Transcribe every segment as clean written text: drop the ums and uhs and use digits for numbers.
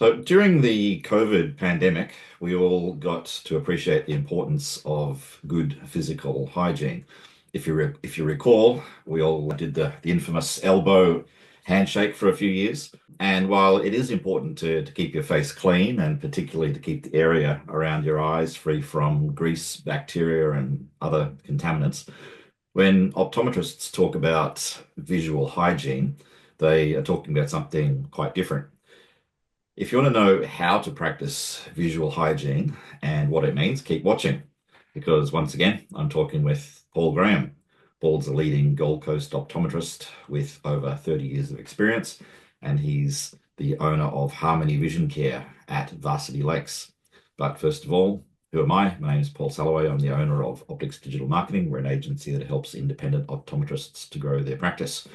So during the COVID pandemic, we all got to appreciate the importance of good physical hygiene. If you recall, we all did the infamous elbow handshake for a few years. And while it is important to keep your face clean and particularly to keep the area around your eyes free from grease, bacteria, and other contaminants, when optometrists talk about visual hygiene, they are talking about something quite different. If you want to know how to practice visual hygiene and what it means, keep watching. Because once again, I'm talking with Paul Graham. Paul's a leading Gold Coast optometrist with over 30 years of experience, and he's the owner of Harmony Vision Care at Varsity Lakes. But first of all, who am I? My name is Paul Salloway. I'm the owner of Optics Digital Marketing. We're an agency that helps independent optometrists to grow their practice.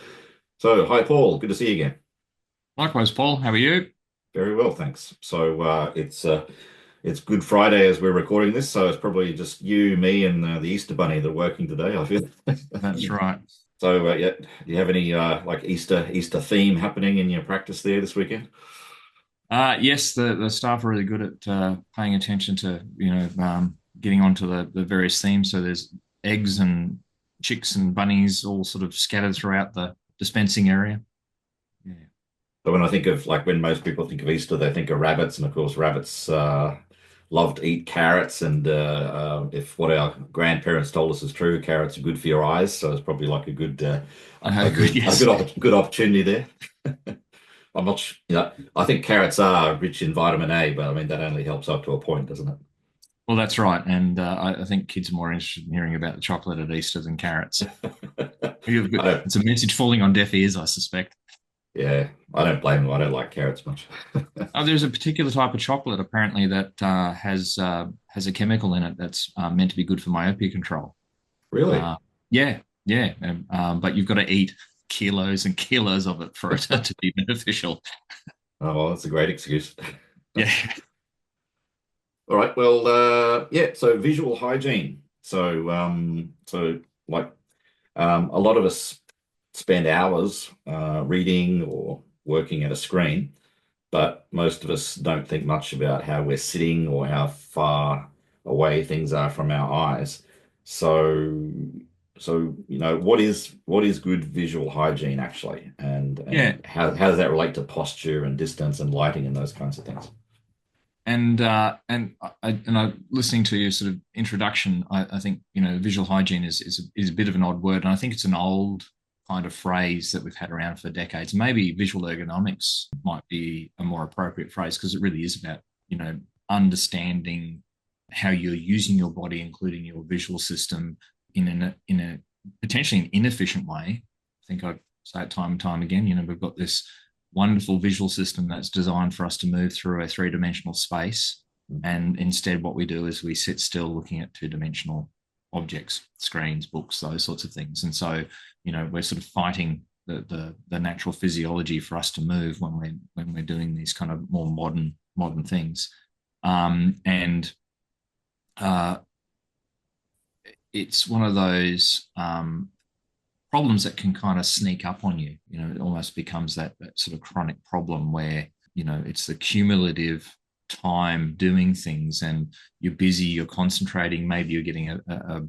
So, hi, Paul. Good to see you again. Likewise, Paul. How are you? Very well, thanks. So it's Good Friday as we're recording this, so it's probably just you, me, and the Easter Bunny that are working today, I feel. That's right. So yeah, do you have any like Easter theme happening in your practice there this weekend? Yes, the staff are really good at paying attention to getting onto the various themes. So there's eggs and chicks and bunnies all sort of scattered throughout the dispensing area. Yeah. So when I think of like when most people think of Easter, they think of rabbits, and of course rabbits love to eat carrots. And if what our grandparents told us is true, carrots are good for your eyes. So it's probably like a good a Good. Yes. good opportunity there. I'm not, I think carrots are rich in vitamin A, but I mean that only helps up to a point, doesn't it? Well, that's right. And I think kids are more interested in hearing about the chocolate at Easter than carrots. I don't, It's a message falling on deaf ears, I suspect. yeah, I don't blame them. I don't like carrots much. There's a particular type of chocolate apparently that has a chemical in it that's meant to be good for myopia control. Really? Uh, yeah, yeah. But you've got to eat kilos and kilos of it for it to be beneficial. Oh, well, that's a great excuse. Yeah. All right. Well, yeah. So visual hygiene. So like a lot of us spend hours reading or working at a screen, but most of us don't think much about how we're sitting or how far away things are from our eyes. So, what is good visual hygiene actually, and Yeah. how does that relate to posture and distance and lighting and those kinds of things? Listening to your sort of introduction, I think visual hygiene is a bit of an odd word, and I think it's an old kind of phrase that we've had around for decades. Maybe visual ergonomics might be a more appropriate phrase because it really is about understanding how you're using your body, including your visual system, in a potentially an inefficient way. I think I say it time and time again. We've got this wonderful visual system that's designed for us to move through a three-dimensional space. And instead, what we do is we sit still looking at two-dimensional objects, screens, books, those sorts of things. And so, we're sort of fighting the natural physiology for us to move when we're doing these kind of more modern things. And it's one of those problems that can kind of sneak up on you. It almost becomes that sort of chronic problem where, it's the cumulative time doing things and you're busy, you're concentrating, maybe you're getting a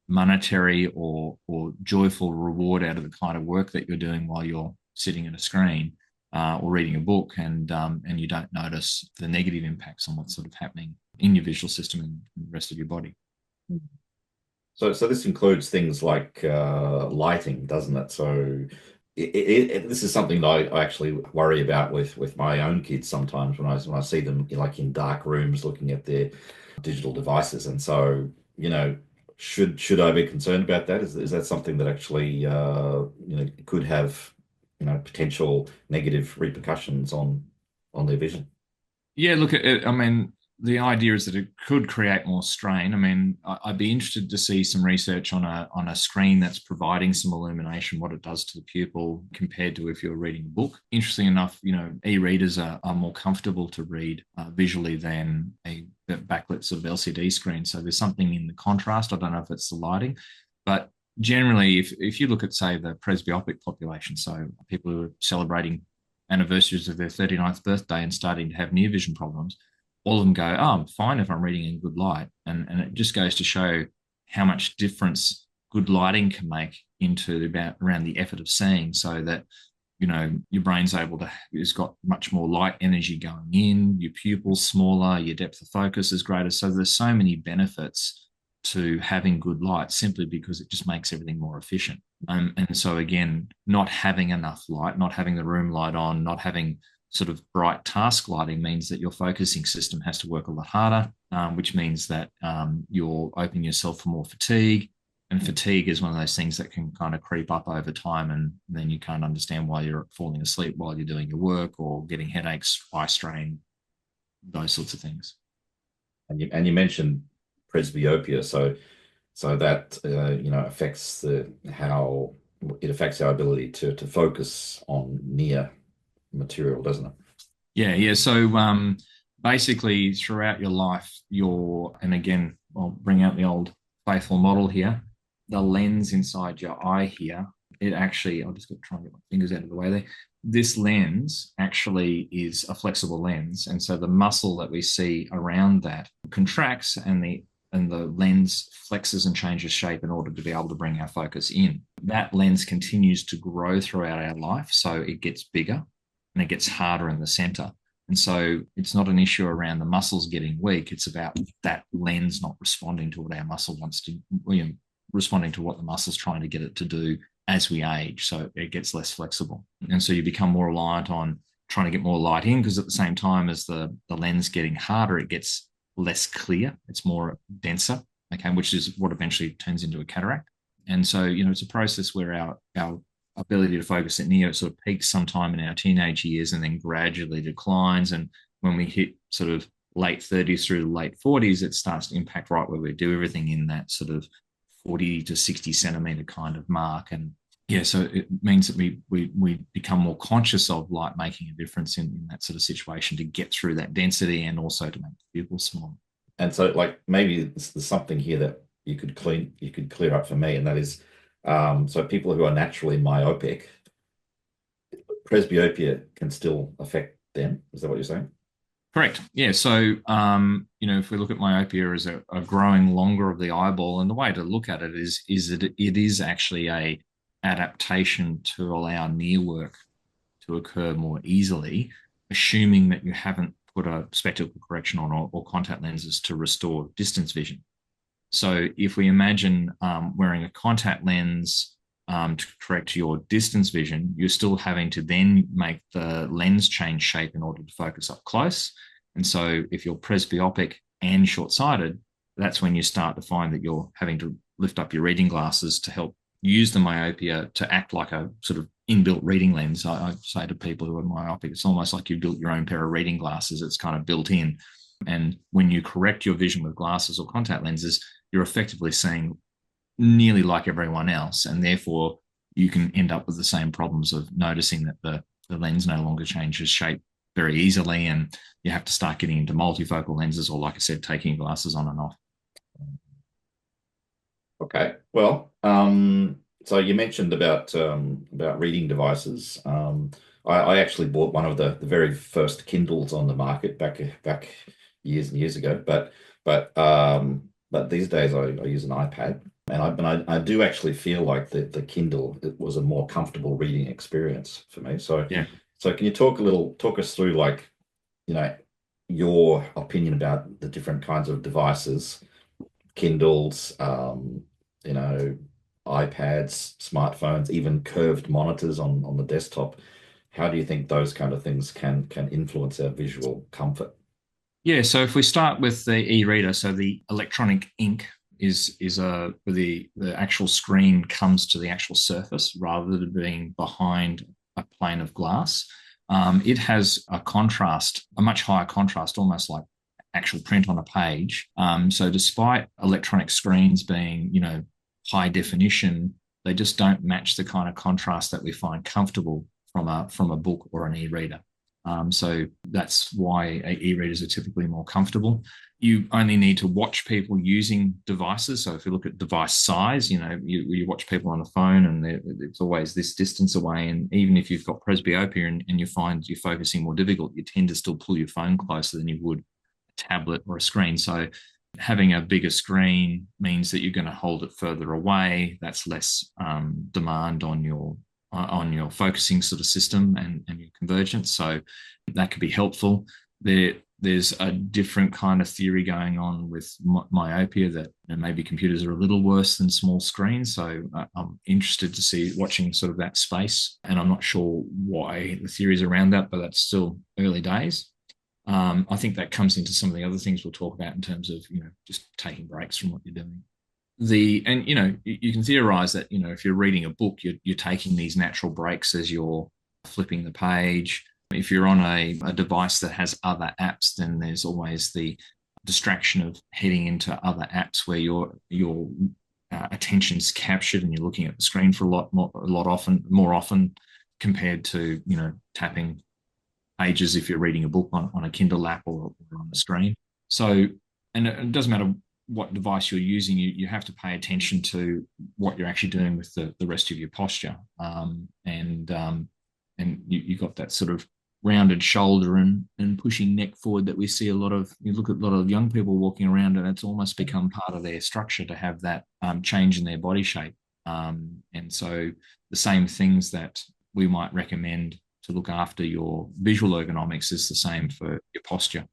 monetary or joyful reward out of the kind of work that you're doing while you're sitting at a screen or reading a book, and you don't notice the negative impacts on what's sort of happening in your visual system and the rest of your body. So this includes things like lighting, doesn't it? So this is something that I actually worry about with my own kids sometimes when I see them like in dark rooms looking at their digital devices. And so, should I be concerned about that? Is that something that actually could have potential negative repercussions on their vision? Yeah, look, I mean, the idea is that it could create more strain. I mean, I'd be interested to see some research on a screen that's providing some illumination, what it does to the pupil compared to if you're reading a book. Interesting enough, e-readers are more comfortable to read visually than a backlit sort of LCD screen. So there's something in the contrast. I don't know if it's the lighting, but generally, if you look at, say, the presbyopic population, so people who are celebrating anniversaries of their 39th birthday and starting to have near vision problems, all of them go, oh, I'm fine if I'm reading in good light. And it just goes to show how much difference good lighting can make into about around the effort of seeing, so that your brain's able to, it's got much more light energy going in, your pupils smaller, your depth of focus is greater. So there's so many benefits to having good light, simply because it just makes everything more efficient. And so again, not having enough light, not having the room light on, not having sort of bright task lighting means that your focusing system has to work a lot harder, which means that you're opening yourself for more fatigue. And fatigue is one of those things that can kind of creep up over time, and then you can't understand why you're falling asleep while you're doing your work, or getting headaches, eye strain, those sorts of things. And you mentioned presbyopia, so that affects how it affects our ability to focus on near material, doesn't it? Yeah. So basically, throughout your life, and again, I'll bring out the old faithful model here. The lens inside your eye here, it actually, I'll just try and get my fingers out of the way there. This lens actually is a flexible lens, and so the muscle that we see around that contracts, and the lens flexes and changes shape in order to be able to bring our focus in. That lens continues to grow throughout our life, so it gets bigger and it gets harder in the center. And so it's not an issue around the muscles getting weak. It's about that lens not responding to what our muscle wants to, responding to what the muscle's trying to get it to do as we age. So it gets less flexible. And so you become more reliant on trying to get more light in, because at the same time as the lens getting harder, it gets less clear. It's more denser, okay, which is what eventually turns into a cataract. And so, it's a process where our ability to focus at near, it sort of peaks sometime in our teenage years and then gradually declines. And when we hit sort of late 30s through to late 40s, it starts to impact right where we do everything in that sort of 40 to 60 centimeter kind of mark. And yeah, so it means that we become more conscious of light making a difference in that sort of situation, to get through that density and also to make the pupils small. And so, like, maybe there's something here that you could clear up for me, and that is, so people who are naturally myopic, presbyopia can still affect them. Is that what you're saying? Correct. Yeah. So, if we look at myopia as a growing longer of the eyeball, and the way to look at it is that it is actually a adaptation to allow near work to occur more easily, assuming that you haven't put a spectacle correction on, or contact lenses to restore distance vision. So if we imagine wearing a contact lens to correct your distance vision, you're still having to then make the lens change shape in order to focus up close. And so if you're presbyopic and short-sighted, that's when you start to find that you're having to lift up your reading glasses to help use the myopia to act like a sort of inbuilt reading lens. I say to people who are myopic, it's almost like you built your own pair of reading glasses. It's kind of built in. And when you correct your vision with glasses or contact lenses, you're effectively seeing nearly like everyone else. And therefore, you can end up with the same problems of noticing that the lens no longer changes shape very easily. And you have to start getting into multifocal lenses, or, like I said, taking glasses on and off. Okay. Well, so you mentioned about reading devices. I actually bought one of the very first Kindles on the market back years and years ago. But these days I use an iPad, and I do actually feel like the Kindle, it was a more comfortable reading experience for me. So Yeah. So can you talk us through, like, your opinion about the different kinds of devices, Kindles, iPads, smartphones, even curved monitors on the desktop. How do you think those kind of things can influence our visual comfort? Yeah, so if we start with the e-reader, so the electronic ink is where the actual screen comes to the actual surface rather than being behind a plane of glass. It has a contrast, a much higher contrast, almost like actual print on a page. So despite electronic screens being, high definition, they just don't match the kind of contrast that we find comfortable from a book or an e-reader. So that's why e-readers are typically more comfortable. You only need to watch people using devices. So if you look at device size, you watch people on the phone and it's always this distance away. And even if you've got presbyopia and you find you're focusing more difficult, you tend to still pull your phone closer than you would a tablet or a screen. So having a bigger screen means that you're going to hold it further away. That's less demand on your focusing sort of system and your convergence. So that could be helpful. There's a different kind of theory going on with myopia that maybe computers are a little worse than small screens. So I'm interested to see watching sort of that space. And I'm not sure why the theories around that, but that's still early days. I think that comes into some of the other things we'll talk about in terms of, just taking breaks from what you're doing. You can theorize that, if you're reading a book, you're taking these natural breaks as you're flipping the page. If you're on a device that has other apps, then there's always the distraction of heading into other apps where your attention's captured and you're looking at the screen for more often compared to tapping pages if you're reading a book on a Kindle app or on the screen. So, and it doesn't matter what device you're using, you have to pay attention to what you're actually doing with the rest of your posture. And you got that sort of rounded shoulder and pushing neck forward that we see you look at a lot of young people walking around, and it's almost become part of their structure to have that change in their body shape. And so the same things that we might recommend to look after your visual ergonomics is the same for your posture.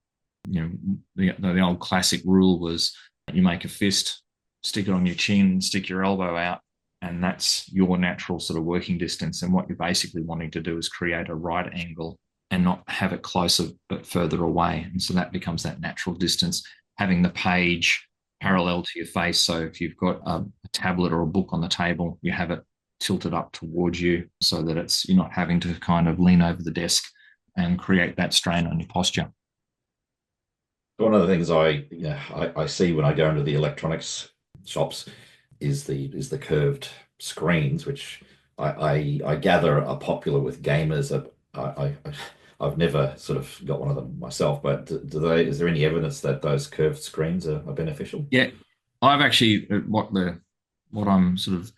The old classic rule was you make a fist, stick it on your chin, stick your elbow out, and that's your natural sort of working distance. And what you're basically wanting to do is create a right angle and not have it closer but further away. And so that becomes that natural distance, having the page parallel to your face. So if you've got a tablet or a book on the table, you have it tilted up towards you so that you're not having to kind of lean over the desk and create that strain on your posture. One of the things I see when I go into the electronics shops is the curved screens, which I gather are popular with gamers. I've never sort of got one of them myself, but is there any evidence that those curved screens are beneficial? Yeah, I've actually what I'm sort of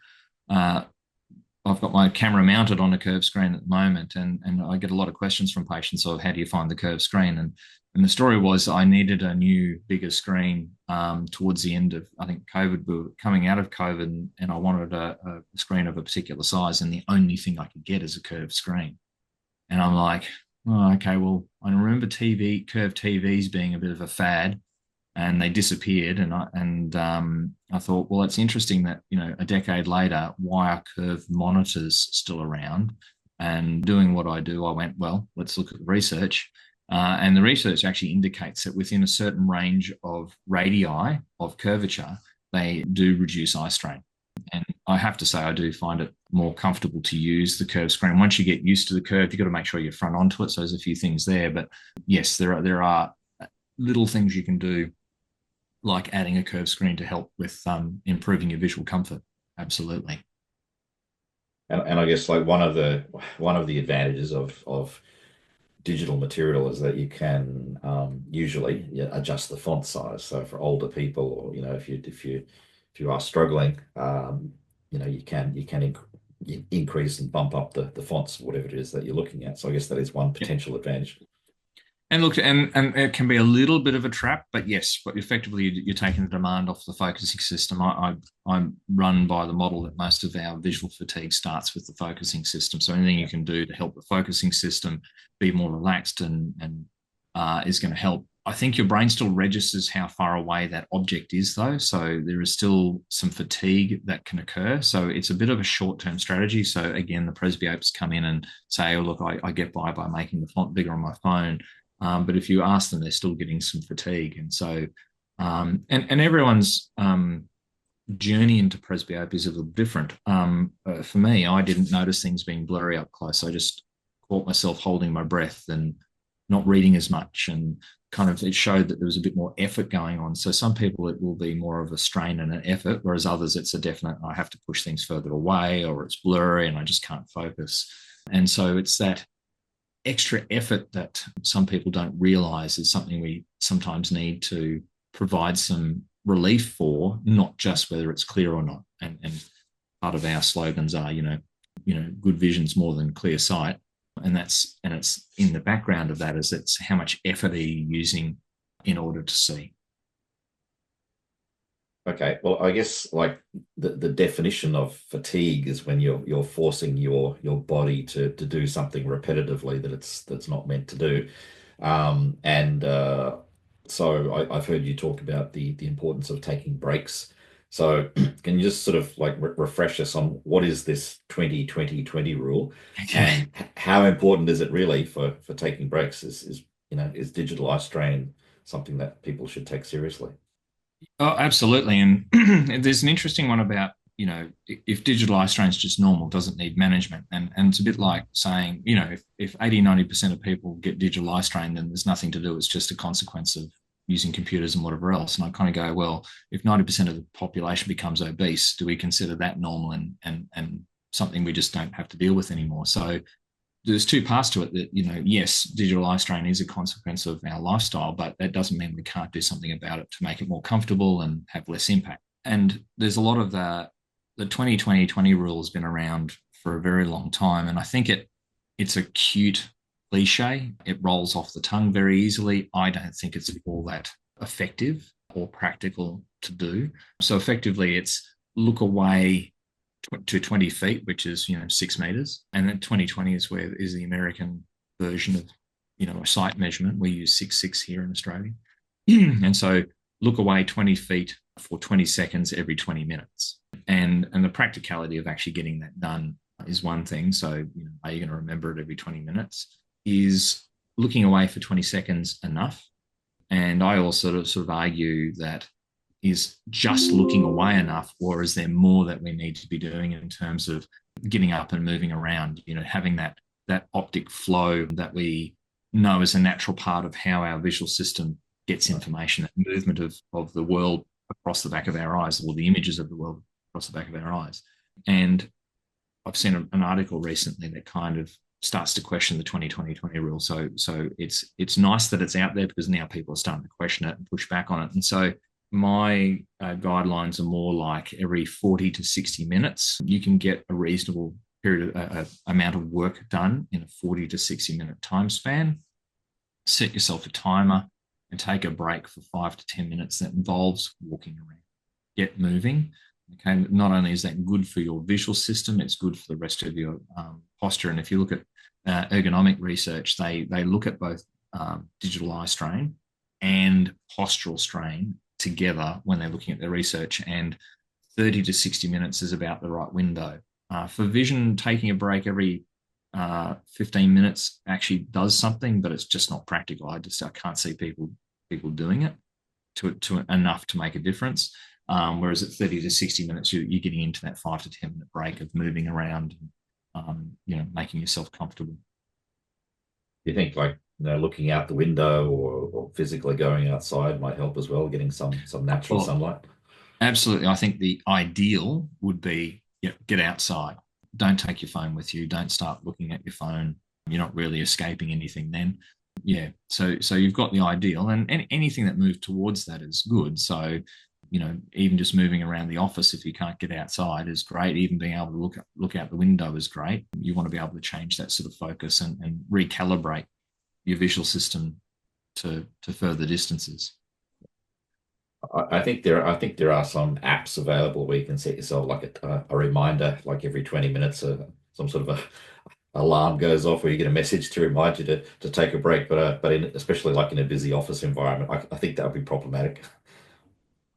I've got my camera mounted on a curved screen at the moment, and I get a lot of questions from patients of how do you find the curved screen, and the story was I needed a new bigger screen towards the end of, I think, COVID. We were coming out of COVID, and I wanted a screen of a particular size, and the only thing I could get is a curved screen. And I'm like, oh, okay, well, I remember curved TVs being a bit of a fad, and they disappeared. And I thought, well, it's interesting that a decade later, why are curved monitors still around? And doing what I do, I went, well, let's look at the research. And the research actually indicates that within a certain range of radii of curvature, they do reduce eye strain. And I have to say, I do find it more comfortable to use the curved screen. Once you get used to the curve, you've got to make sure you're front onto it. So there's a few things there. But yes, there are little things you can do, like adding a curved screen to help with improving your visual comfort. Absolutely. And I guess like one of the advantages of digital material is that you can usually adjust the font size. So for older people, or if you are struggling, you can increase and bump up the fonts, whatever it is that you're looking at. So I guess that is one potential advantage. And look, and it can be a little bit of a trap, but yes, but effectively you're taking the demand off the focusing system. I'm run by the model that most of our visual fatigue starts with the focusing system. So anything you can do to help the focusing system be more relaxed and is going to help. I think your brain still registers how far away that object is, though. So there is still some fatigue that can occur. So it's a bit of a short-term strategy. So again, the presbyopes come in and say, oh, look, I get by making the font bigger on my phone. But if you ask them, they're still getting some fatigue. And so, and everyone's journey into presbyopia is a little different. For me, I didn't notice things being blurry up close. I just caught myself holding my breath and not reading as much. And kind of it showed that there was a bit more effort going on. So some people, it will be more of a strain and an effort, whereas others, it's a definite, I have to push things further away, or it's blurry and I just can't focus. And so it's that extra effort that some people don't realize is something we sometimes need to provide some relief for, not just whether it's clear or not. And part of our slogans are, good vision's more than clear sight. And it's in the background of that is it's how much effort are you using in order to see. Okay, well, I guess like the definition of fatigue is when you're forcing your body to do something repetitively that's not meant to do. And so I've heard you talk about the importance of taking breaks. So can you just sort of like refresh us on what is this 20-20-20 rule Okay. and how important is it really for taking breaks? Is digital eye strain something that people should take seriously? Oh, absolutely. And there's an interesting one about, if digital eye strain is just normal, doesn't need management. And it's a bit like saying, if 80, 90% of people get digital eye strain, then there's nothing to do. It's just a consequence of using computers and whatever else. And I kind of go, well, if 90% of the population becomes obese, do we consider that normal and something we just don't have to deal with anymore? So there's two parts to it that, yes, digital eye strain is a consequence of our lifestyle, but that doesn't mean we can't do something about it to make it more comfortable and have less impact. And there's a lot of the 20-20-20 rule has been around for a very long time. And I think it's a cute cliche. It rolls off the tongue very easily. I don't think it's all that effective or practical to do. So effectively it's look away to 20 feet, which is 6 meters, and then 2020 is the American version of a sight measurement. We use 6.6 here in Australia, and so look away 20 feet for 20 seconds every 20 minutes. And the practicality of actually getting that done is one thing. So are you going to remember it every 20 minutes? Is looking away for 20 seconds enough? And I also sort of argue that is just looking away enough, or is there more that we need to be doing in terms of getting up and moving around, having that optic flow that we know is a natural part of how our visual system gets information, that movement of the world across the back of our eyes, or the images of the world across the back of our eyes. And I've seen an article recently that kind of starts to question the 20-20-20 rule. So it's nice that it's out there because now people are starting to question it and push back on it. And so my guidelines are more like every 40 to 60 minutes, you can get a reasonable amount of work done in a 40 to 60-minute time span. Set yourself a timer and take a break for 5 to 10 minutes that involves walking around. Get moving. Okay, not only is that good for your visual system, it's good for the rest of your posture. And if you look at ergonomic research, they look at both digital eye strain and postural strain together when they're looking at their research, and 30 to 60 minutes is about the right window. For vision, taking a break every 15 minutes actually does something, but it's just not practical. I can't see people doing it to enough to make a difference. Whereas at 30 to 60 minutes, you're getting into that 5 to 10 minute break of moving around, making yourself comfortable. You think like looking out the window or physically going outside might help as well, getting some natural Well, sunlight? absolutely. I think the ideal would be get outside. Don't take your phone with you. Don't start looking at your phone. You're not really escaping anything then. Yeah. So you've got the ideal, and anything that moves towards that is good. So even just moving around the office if you can't get outside is great. Even being able to look out the window is great. You want to be able to change that sort of focus and recalibrate your visual system to further distances. I think there are some apps available where you can set yourself like a reminder, like every 20 minutes, some sort of a alarm goes off, or you get a message to remind you to take a break. Especially like in a busy office environment, I think that would be problematic.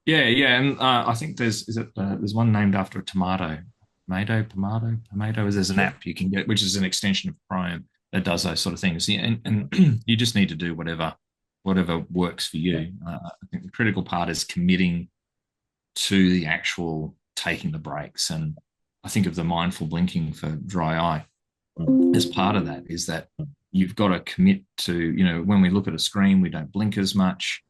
Yeah, and I think there's one named after a tomato. There's an Yeah. app you can get, which is an extension of Chrome that does those sort of things. Yeah, and you just need to do whatever works for Yeah. you. I think the critical part is committing to the actual taking the breaks, and I think of the mindful blinking for dry eye as part of that. Is that you've got to commit to, when we look at a screen, we don't blink as much.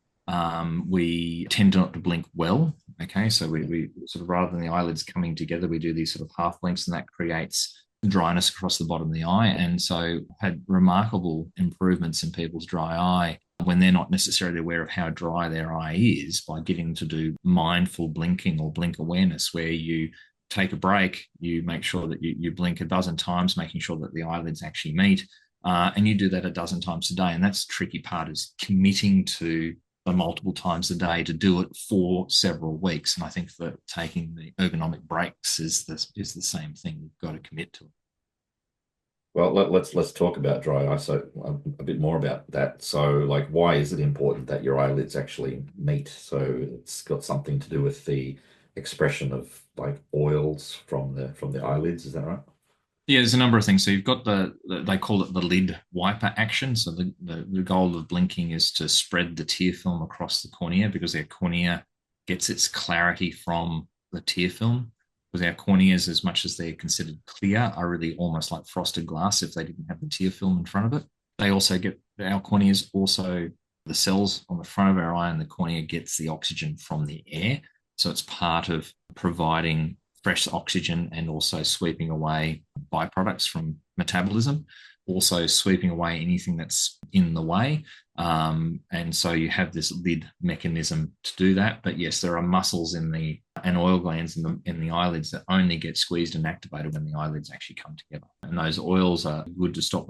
We tend not to blink well. Okay, so we sort of, rather than the eyelids coming together, we do these sort of half blinks, and that creates dryness across the bottom of the eye, and so had remarkable improvements in people's dry eye when they're not necessarily aware of how dry their eye is, by getting them to do mindful blinking or blink awareness, where you take a break, you make sure that you blink a dozen times, making sure that the eyelids actually meet, and you do that a dozen times a day. And that's the tricky part, is committing to the multiple times a day to do it for several weeks. And I think that taking the ergonomic breaks is the same thing. You've got to commit to it. Well, let's talk about dry eye. So a bit more about that. So, like, why is it important that your eyelids actually meet? So it's got something to do with the expression of like oils from the eyelids. Is that right? Yeah, there's a number of things. So you've got they call it the lid wiper action. So the goal of blinking is to spread the tear film across the cornea, because our cornea gets its clarity from the tear film. Because our corneas, as much as they're considered clear, are really almost like frosted glass if they didn't have the tear film in front of it. They also get, our corneas also, the cells on the front of our eye and the cornea gets the oxygen from the air. So it's part of providing fresh oxygen and also sweeping away byproducts from metabolism, also sweeping away anything that's in the way. And so you have this lid mechanism to do that. But yes, there are muscles and oil glands in the eyelids that only get squeezed and activated when the eyelids actually come together. And those oils are good to stop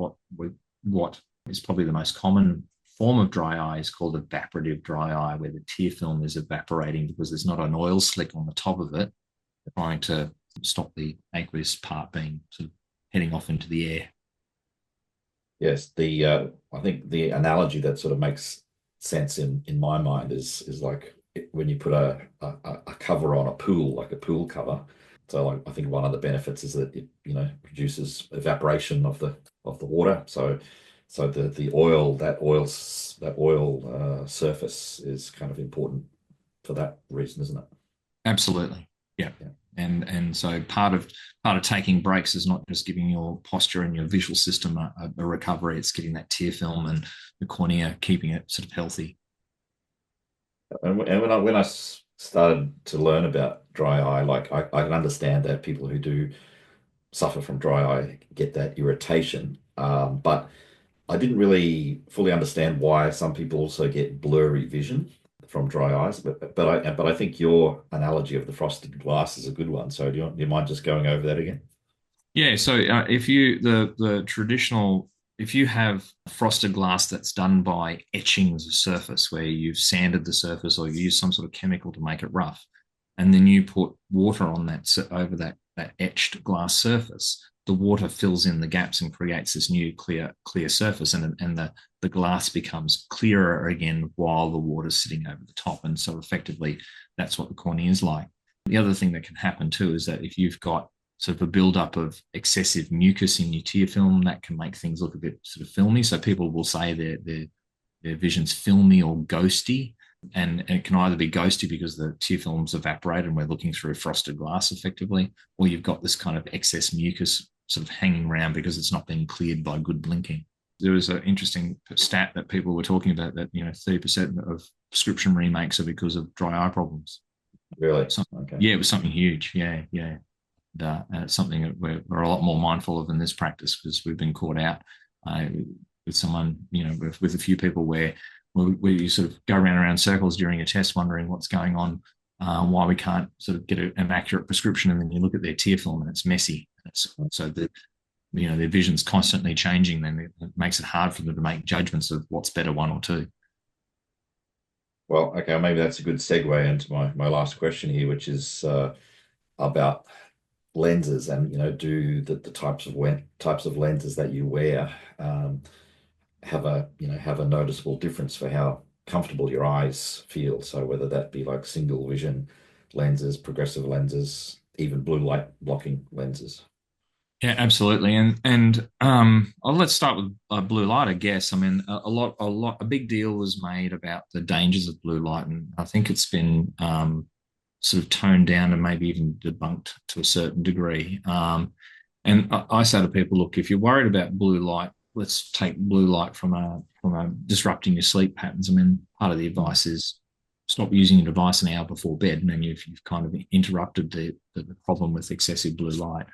what is probably the most common form of dry eye, is called evaporative dry eye, where the tear film is evaporating because there's not an oil slick on the top of it, trying to stop the aqueous part being sort of heading off into the air. Yes, I think the analogy that sort of makes sense in my mind is like when you put a cover on a pool, like a pool cover. So like, I think one of the benefits is that it, produces evaporation of the water. So the oil, that oil surface is kind of important for that reason, isn't it? Absolutely. Yeah. Yeah. And so part of taking breaks is not just giving your posture and your visual system a recovery. It's getting that tear film and the cornea, keeping it sort of healthy. And when I started to learn about dry eye, like I can understand that people who do suffer from dry eye get that irritation. But I didn't really fully understand why some people also get blurry vision from dry eyes. But I think your analogy of the frosted glass is a good one. So do you mind just going over that again? Yeah. So if you the traditional, if you have frosted glass that's done by etching the surface, where you've sanded the surface or you use some sort of chemical to make it rough, and then you put water on that over that etched glass surface, the water fills in the gaps and creates this new clear surface, and the glass becomes clearer again while the water's sitting over the top. And so effectively, that's what the cornea is like. The other thing that can happen too is that if you've got sort of a buildup of excessive mucus in your tear film, that can make things look a bit sort of filmy. So people will say their vision's filmy or ghosty. And it can either be ghosty because the tear film's evaporated and we're looking through frosted glass effectively, or you've got this kind of excess mucus sort of hanging around because it's not being cleared by good blinking. There was an interesting stat that people were talking about that 30% of prescription remakes are because of dry eye problems. Really? Okay. Yeah, it was something huge. Yeah, yeah. It's something that we're a lot more mindful of in this practice, because we've been caught out with someone, with a few people where you sort of go around circles during a test, wondering what's going on, why we can't sort of get an accurate prescription, and then you look at their tear film and it's messy. So that their vision's constantly changing. Then it makes it hard for them to make judgments of what's better, one or two. Well, okay, maybe that's a good segue into my last question here, which is about lenses, and do the types of lenses that you wear have a noticeable difference for how comfortable your eyes feel. So whether that be like single vision lenses, progressive lenses, even blue light blocking lenses. Yeah, absolutely. Let's start with blue light, I guess. I mean, a big deal was made about the dangers of blue light, and I think it's been sort of toned down and maybe even debunked to a certain degree. And I say to people, look, if you're worried about blue light, let's take blue light from disrupting your sleep patterns. I mean, part of the advice is stop using your device an hour before bed, and then you've kind of interrupted the problem with excessive blue light.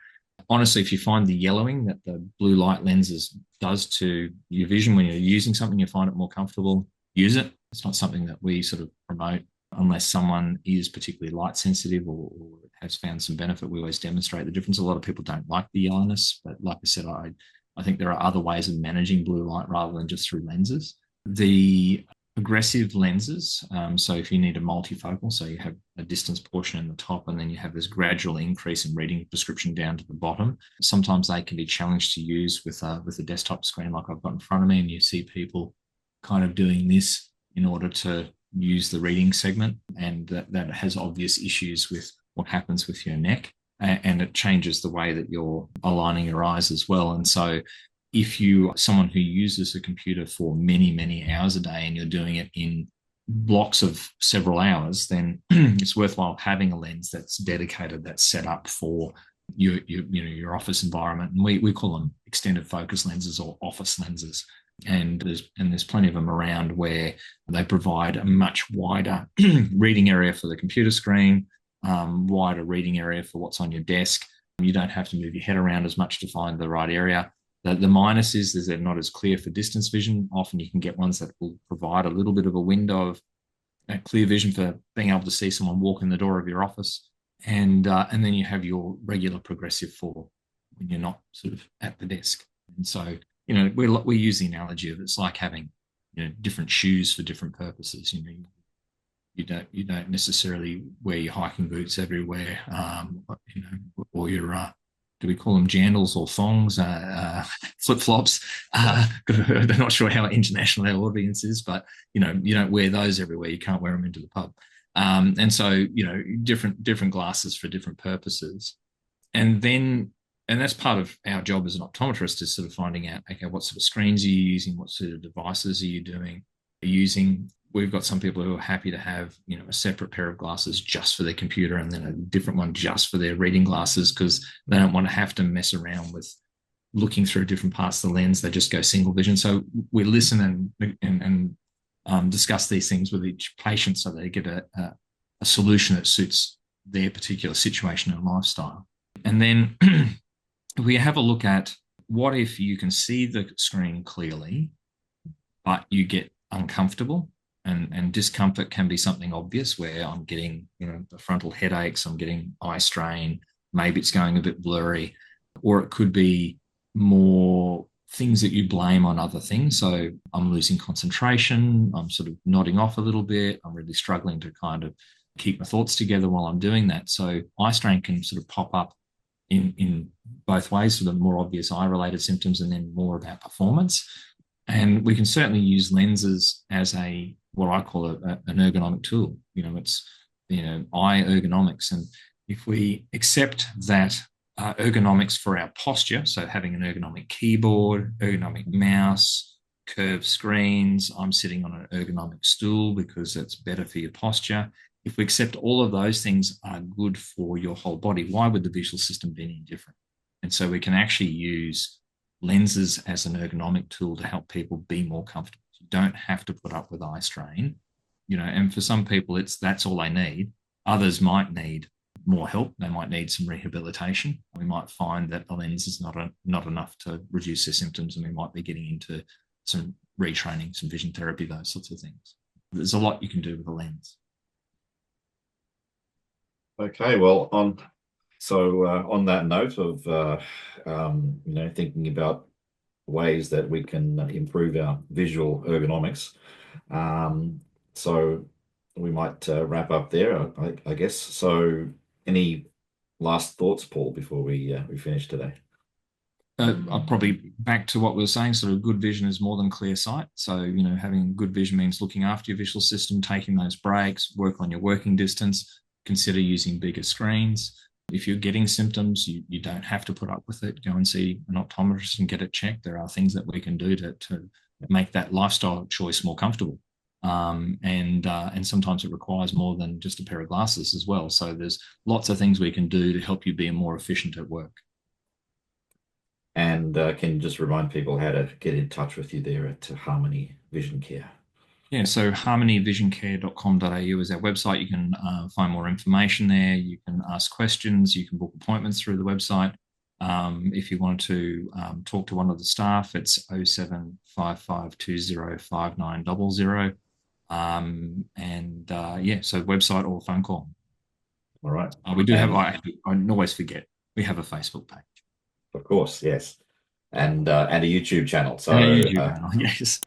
Honestly, if you find the yellowing that the blue light lenses does to your vision when you're using something, you find it more comfortable, use it. It's not something that we sort of promote unless someone is particularly light sensitive or has found some benefit. We always demonstrate the difference. A lot of people don't like the yellowness, but like I said, I think there are other ways of managing blue light rather than just through lenses. The aggressive lenses, so if you need a multifocal, so you have a distance portion in the top and then you have this gradual increase in reading prescription down to the bottom, sometimes they can be challenged to use with a desktop screen like I've got in front of me, and you see people kind of doing this in order to use the reading segment, and that has obvious issues with what happens with your neck, and it changes the way that you're aligning your eyes as well. And so if you are someone who uses a computer for many, many hours a day and you're doing it in blocks of several hours, then it's worthwhile having a lens that's dedicated, that's set up for your office environment. And we call them extended focus lenses or office lenses. And there's plenty of them around where they provide a much wider reading area for the computer screen, wider reading area for what's on your desk. You don't have to move your head around as much to find the right area. The minus is they're not as clear for distance vision. Often you can get ones that will provide a little bit of a window of clear vision for being able to see someone walk in the door of your office. And then you have your regular progressive for when you're not sort of at the desk. And so, we use the analogy of it's like having, different shoes for different purposes. You don't necessarily wear your hiking boots everywhere, or your do we call them jandals or thongs, flip flops? I'm not sure how international our audience is, but you don't wear those everywhere. You can't wear them into the pub, and so different glasses for different purposes, and that's part of our job as an optometrist is sort of finding out, okay, what sort of screens are you using, what sort of devices are you using. We've got some people who are happy to have, a separate pair of glasses just for their computer and then a different one just for their reading glasses because they don't want to have to mess around with looking through different parts of the lens. They just go single vision. So we listen and discuss these things with each patient so they get a solution that suits their particular situation and lifestyle. And then we have a look at what if you can see the screen clearly, but you get uncomfortable. And discomfort can be something obvious where I'm getting, the frontal headaches, I'm getting eye strain, maybe it's going a bit blurry, or it could be more things that you blame on other things. So I'm losing concentration, I'm sort of nodding off a little bit, I'm really struggling to kind of keep my thoughts together while I'm doing that. So eye strain can sort of pop up in both ways, for the more obvious eye-related symptoms and then more about performance. And we can certainly use lenses as what I call an ergonomic tool. It's eye ergonomics, and if we accept that ergonomics for our posture, so having an ergonomic keyboard, ergonomic mouse, curved screens, I'm sitting on an ergonomic stool because it's better for your posture. If we accept all of those things are good for your whole body, why would the visual system be any different? And so we can actually use lenses as an ergonomic tool to help people be more comfortable. You don't have to put up with eye strain, and for some people that's all they need. Others might need more help. They might need some rehabilitation. We might find that the lens is not enough to reduce their symptoms, and we might be getting into some retraining, some vision therapy, those sorts of things. There's a lot you can do with a lens. Okay, well, on that note of thinking about ways that we can improve our visual ergonomics, so we might wrap up there, I guess. So, any last thoughts, Paul, before we finish today? I'll probably back to what we were saying, sort of good vision is more than clear sight. So, having good vision means looking after your visual system, taking those breaks, work on your working distance, consider using bigger screens. If you're getting symptoms, you don't have to put up with it. Go and see an optometrist and get it checked. There are things that we can do to make that lifestyle choice more comfortable. And sometimes it requires more than just a pair of glasses as well. So there's lots of things we can do to help you be more efficient at work. And can you just remind people how to get in touch with you there at Harmony Vision Care? Yeah, so harmonyvisioncare.com.au is our website. You can find more information there. You can ask questions. You can book appointments through the website. If you wanted to talk to one of the staff, it's 0755205900. Yeah, so website or phone call. All right. We do have, And I always forget, we have a Facebook page of course, yes. And a YouTube channel. and a So YouTube channel. Yes.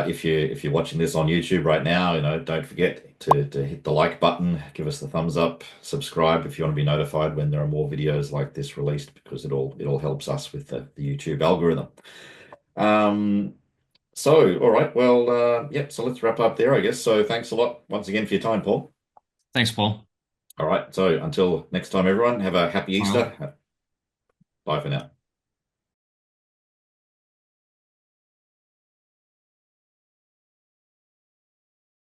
if you're watching this on YouTube right now, don't forget to hit the like button, give us the thumbs up, subscribe if you want to be notified when there are more videos like this released, because it all helps us with the YouTube algorithm. Um, so all right, well, yep. So let's wrap up there, I guess. So thanks a lot once again for your time, Paul. Thanks, Paul. All right. So until next time, everyone, have a happy Bye. Easter. Bye for now.